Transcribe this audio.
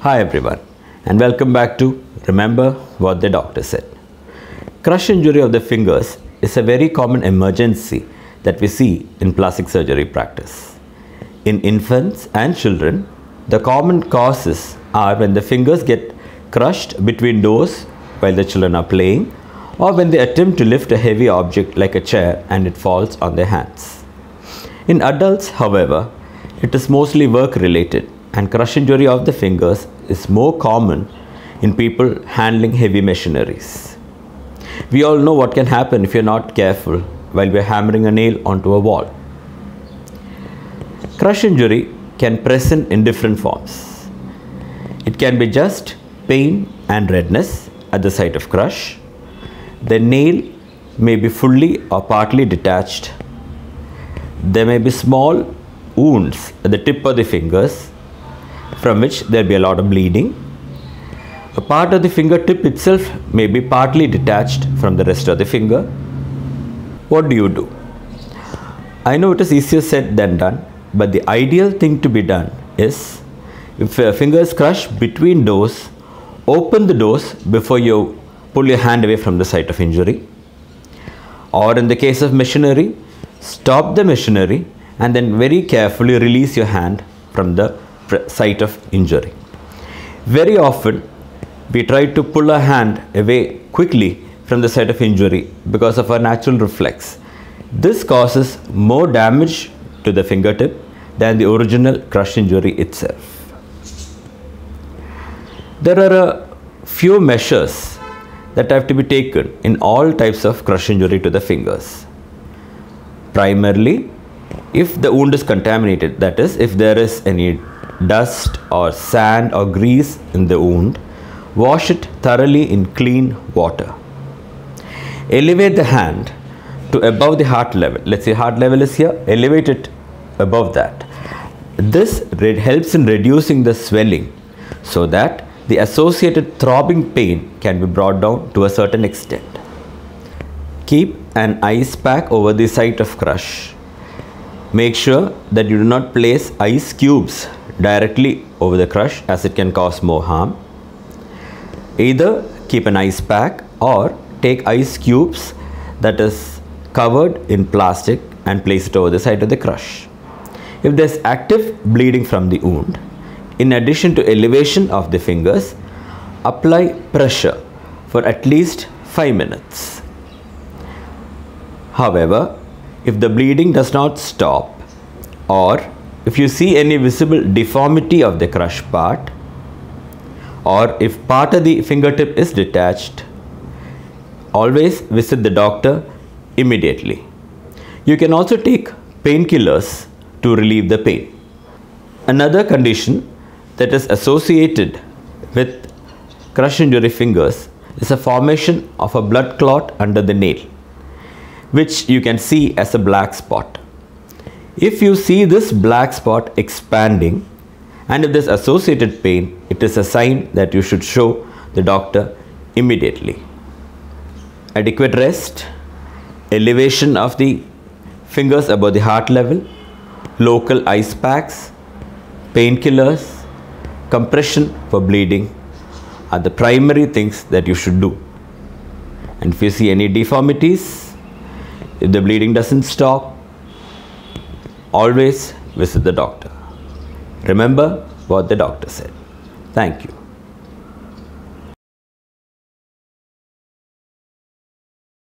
Hi everyone, and welcome back to Remember What the Doctor Said. Crush injury of the fingers is a very common emergency that we see in plastic surgery practice. In infants and children, the common causes are when the fingers get crushed between doors while the children are playing, or when they attempt to lift a heavy object like a chair and it falls on their hands. In adults, however, it is mostly work related, and crush injury of the fingers is more common in people handling heavy machineries. We all know what can happen if you're not careful while we're hammering a nail onto a wall. Crush injury can present in different forms. It can be just pain and redness at the site of crush. The nail may be fully or partly detached. There may be small wounds at the tip of the fingers from which there will be a lot of bleeding. A part of the fingertip itself may be partly detached from the rest of the finger. What do you do? I know it is easier said than done, but the ideal thing to be done is, if a finger is crushed between doors, open the doors before you pull your hand away from the site of injury. Or in the case of machinery, stop the machinery and then very carefully release your hand from the site of injury. Very often we try to pull our hand away quickly from the site of injury because of our natural reflex. This causes more damage to the fingertip than the original crush injury itself. There are a few measures that have to be taken in all types of crush injury to the fingers. Primarily, if the wound is contaminated, that is, if there is any dust or sand or grease in the wound, wash it thoroughly in clean water. Elevate the hand to above the heart level. Let's say heart level is here, elevate it above that. This helps in reducing the swelling so that the associated throbbing pain can be brought down to a certain extent. Keep an ice pack over the site of crush. Make sure that you do not place ice cubes directly over the crush, as it can cause more harm. Either keep an ice pack or take ice cubes that is covered in plastic and place it over the site of the crush. If there is active bleeding from the wound, in addition to elevation of the fingers, apply pressure for at least 5 minutes. However, if the bleeding does not stop, or if you see any visible deformity of the crush part, or if part of the fingertip is detached, always visit the doctor immediately. You can also take painkillers to relieve the pain. Another condition that is associated with crush injury fingers is a formation of a blood clot under the nail, which you can see as a black spot. If you see this black spot expanding and if there is associated pain, it is a sign that you should show the doctor immediately. Adequate rest, elevation of the fingers above the heart level, local ice packs, painkillers, compression for bleeding are the primary things that you should do. And if you see any deformities, if the bleeding doesn't stop, always visit the doctor. Remember what the doctor said. Thank you.